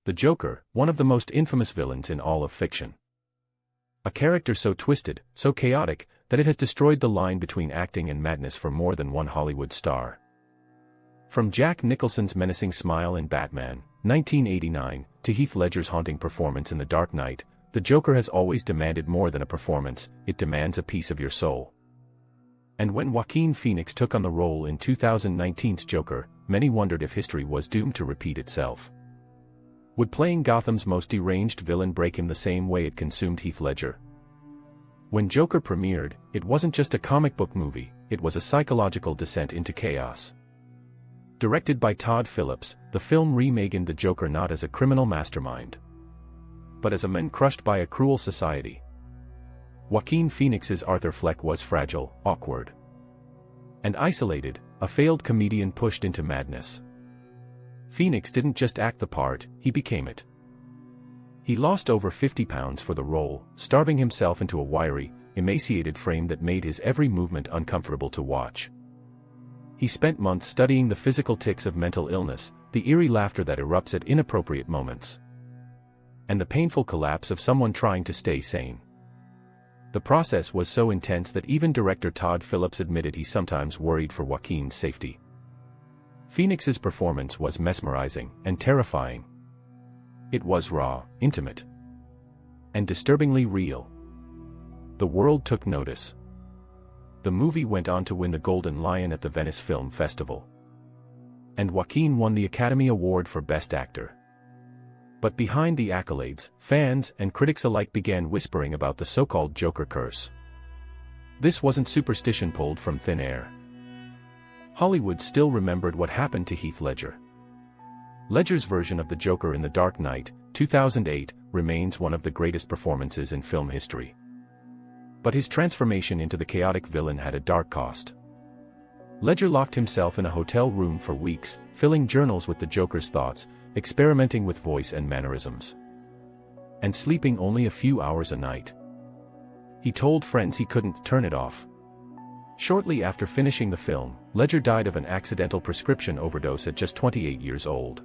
The Joker, one of the most infamous villains in all of fiction. A character so twisted, so chaotic, that it has destroyed the line between acting and madness for more than one Hollywood star. From Jack Nicholson's menacing smile in Batman, 1989, to Heath Ledger's haunting performance in The Dark Knight, the Joker has always demanded more than a performance, it demands a piece of your soul. And when Joaquin Phoenix took on the role in 2019's Joker, many wondered if history was doomed to repeat itself. Would playing Gotham's most deranged villain break him the same way it consumed Heath Ledger? When Joker premiered, it wasn't just a comic book movie, it was a psychological descent into chaos. Directed by Todd Phillips, the film reimagined the Joker not as a criminal mastermind, but as a man crushed by a cruel society. Joaquin Phoenix's Arthur Fleck was fragile, awkward, and isolated, a failed comedian pushed into madness. Phoenix didn't just act the part, he became it. He lost over 50 pounds for the role, starving himself into a wiry, emaciated frame that made his every movement uncomfortable to watch. He spent months studying the physical tics of mental illness, the eerie laughter that erupts at inappropriate moments, and the painful collapse of someone trying to stay sane. The process was so intense that even director Todd Phillips admitted he sometimes worried for Joaquin's safety. Phoenix's performance was mesmerizing and terrifying. It was raw, intimate, and disturbingly real. The world took notice. The movie went on to win the Golden Lion at the Venice Film Festival, and Joaquin won the Academy Award for Best Actor. But behind the accolades, fans and critics alike began whispering about the so-called Joker curse. This wasn't superstition pulled from thin air. Hollywood still remembered what happened to Heath Ledger. Ledger's version of the Joker in The Dark Knight, 2008, remains one of the greatest performances in film history. But his transformation into the chaotic villain had a dark cost. Ledger locked himself in a hotel room for weeks, filling journals with the Joker's thoughts, experimenting with voice and mannerisms, and sleeping only a few hours a night. He told friends he couldn't turn it off. Shortly after finishing the film, Ledger died of an accidental prescription overdose at just 28 years old.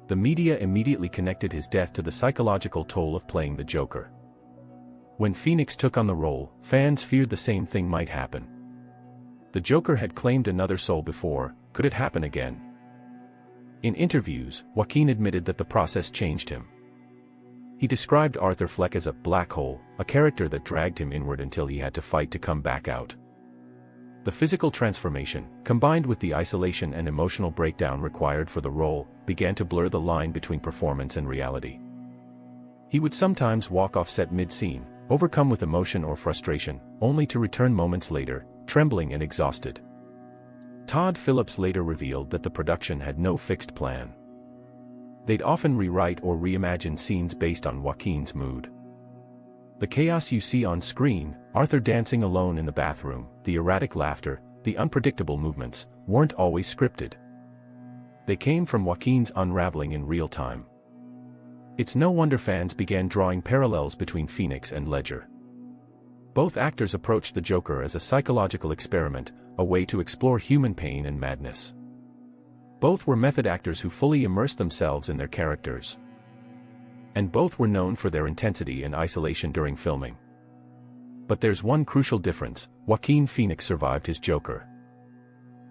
The media immediately connected his death to the psychological toll of playing the Joker. When Phoenix took on the role, fans feared the same thing might happen. The Joker had claimed another soul before, could it happen again? In interviews, Joaquin admitted that the process changed him. He described Arthur Fleck as a black hole, a character that dragged him inward until he had to fight to come back out. The physical transformation, combined with the isolation and emotional breakdown required for the role, began to blur the line between performance and reality. He would sometimes walk off set mid-scene, overcome with emotion or frustration, only to return moments later, trembling and exhausted. Todd Phillips later revealed that the production had no fixed plan. They'd often rewrite or reimagine scenes based on Joaquin's mood. The chaos you see on screen, Arthur dancing alone in the bathroom, the erratic laughter, the unpredictable movements, weren't always scripted. They came from Joaquin's unraveling in real time. It's no wonder fans began drawing parallels between Phoenix and Ledger. Both actors approached the Joker as a psychological experiment, a way to explore human pain and madness. Both were method actors who fully immersed themselves in their characters. And both were known for their intensity and isolation during filming. But there's one crucial difference: Joaquin Phoenix survived his Joker.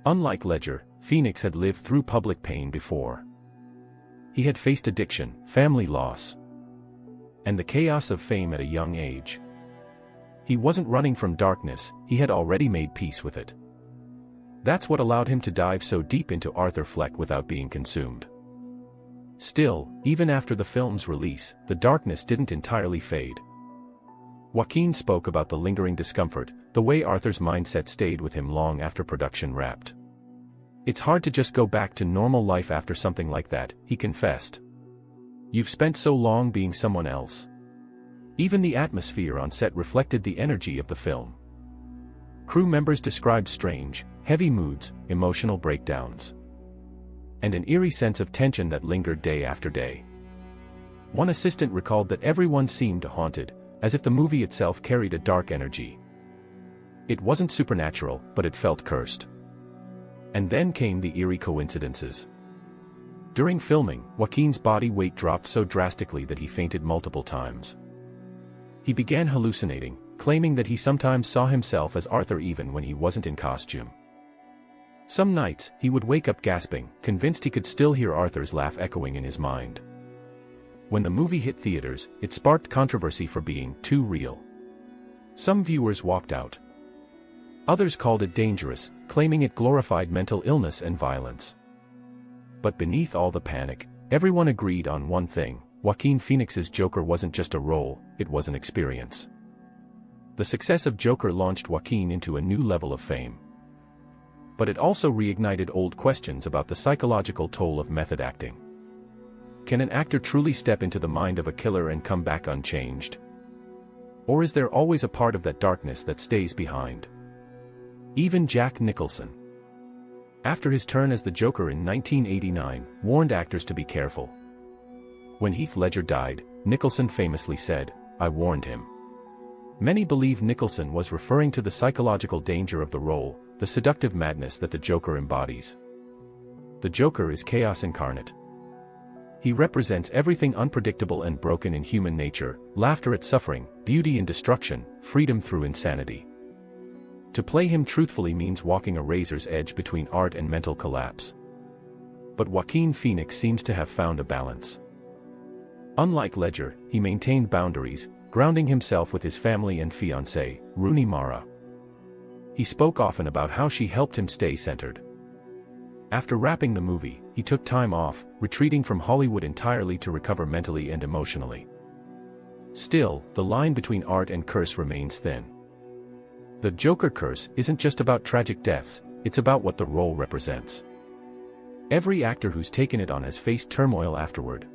Unlike Ledger, Phoenix had lived through public pain before. He had faced addiction, family loss, and the chaos of fame at a young age. He wasn't running from darkness, he had already made peace with it. That's what allowed him to dive so deep into Arthur Fleck without being consumed. Still, even after the film's release, the darkness didn't entirely fade. Joaquin spoke about the lingering discomfort, the way Arthur's mindset stayed with him long after production wrapped. "It's hard to just go back to normal life after something like that," he confessed. "You've spent so long being someone else." Even the atmosphere on set reflected the energy of the film. Crew members described strange, heavy moods, emotional breakdowns, and an eerie sense of tension that lingered day after day. One assistant recalled that everyone seemed haunted, as if the movie itself carried a dark energy. It wasn't supernatural, but it felt cursed. And then came the eerie coincidences. During filming, Joaquin's body weight dropped so drastically that he fainted multiple times. He began hallucinating, claiming that he sometimes saw himself as Arthur even when he wasn't in costume. Some nights, he would wake up gasping, convinced he could still hear Arthur's laugh echoing in his mind. When the movie hit theaters, it sparked controversy for being too real. Some viewers walked out. Others called it dangerous, claiming it glorified mental illness and violence. But beneath all the panic, everyone agreed on one thing: Joaquin Phoenix's Joker wasn't just a role, it was an experience. The success of Joker launched Joaquin into a new level of fame. But it also reignited old questions about the psychological toll of method acting. Can an actor truly step into the mind of a killer and come back unchanged? Or is there always a part of that darkness that stays behind? Even Jack Nicholson, after his turn as the Joker in 1989, warned actors to be careful. When Heath Ledger died, Nicholson famously said, "I warned him." Many believe Nicholson was referring to the psychological danger of the role, the seductive madness that the Joker embodies. The Joker is chaos incarnate. He represents everything unpredictable and broken in human nature: laughter at suffering, beauty in destruction, freedom through insanity. To play him truthfully means walking a razor's edge between art and mental collapse. But Joaquin Phoenix seems to have found a balance. Unlike Ledger, he maintained boundaries, grounding himself with his family and fiancée, Rooney Mara. He spoke often about how she helped him stay centered. After wrapping the movie, he took time off, retreating from Hollywood entirely to recover mentally and emotionally. Still, the line between art and curse remains thin. The Joker curse isn't just about tragic deaths, it's about what the role represents. Every actor who's taken it on has faced turmoil afterward.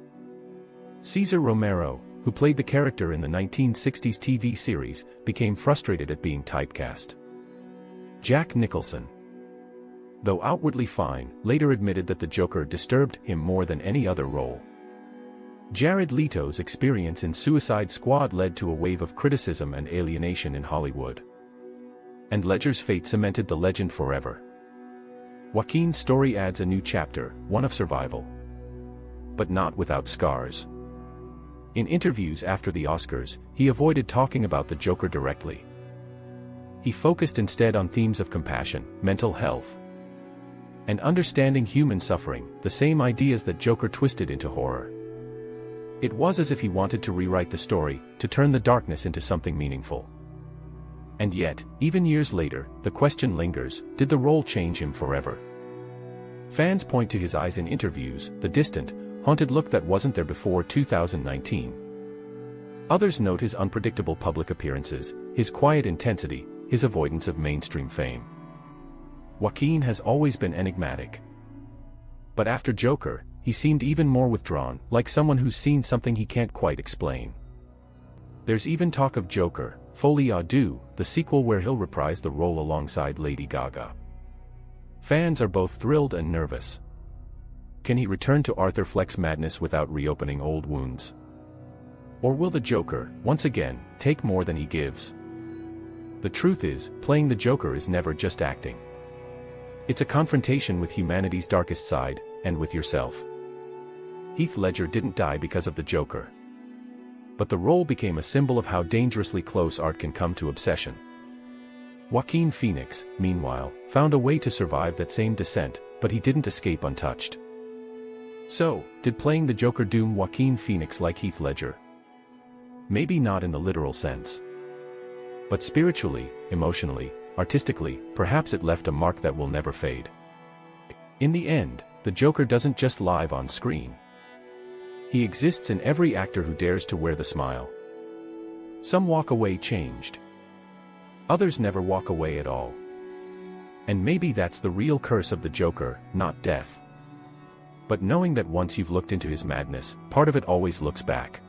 Cesar Romero, who played the character in the 1960s TV series, became frustrated at being typecast. Jack Nicholson, though outwardly fine, later admitted that the Joker disturbed him more than any other role. Jared Leto's experience in Suicide Squad led to a wave of criticism and alienation in Hollywood. And Ledger's fate cemented the legend forever. Joaquin's story adds a new chapter, one of survival. But not without scars. In interviews after the Oscars, he avoided talking about the Joker directly. He focused instead on themes of compassion, mental health, and understanding human suffering, the same ideas that Joker twisted into horror. It was as if he wanted to rewrite the story, to turn the darkness into something meaningful. And yet, even years later, the question lingers: did the role change him forever? Fans point to his eyes in interviews, the distant, haunted look that wasn't there before 2019. Others note his unpredictable public appearances, his quiet intensity, his avoidance of mainstream fame. Joaquin has always been enigmatic. But after Joker, he seemed even more withdrawn, like someone who's seen something he can't quite explain. There's even talk of Joker, Folie à Deux, the sequel where he'll reprise the role alongside Lady Gaga. Fans are both thrilled and nervous. Can he return to Arthur Fleck's madness without reopening old wounds? Or will the Joker, once again, take more than he gives? The truth is, playing the Joker is never just acting. It's a confrontation with humanity's darkest side, and with yourself. Heath Ledger didn't die because of the Joker. But the role became a symbol of how dangerously close art can come to obsession. Joaquin Phoenix, meanwhile, found a way to survive that same descent, but he didn't escape untouched. So, did playing the Joker doom Joaquin Phoenix like Heath Ledger? Maybe not in the literal sense. But spiritually, emotionally, artistically, perhaps it left a mark that will never fade. In the end, the Joker doesn't just live on screen. He exists in every actor who dares to wear the smile. Some walk away changed. Others never walk away at all. And maybe that's the real curse of the Joker, not death. But knowing that once you've looked into his madness, part of it always looks back.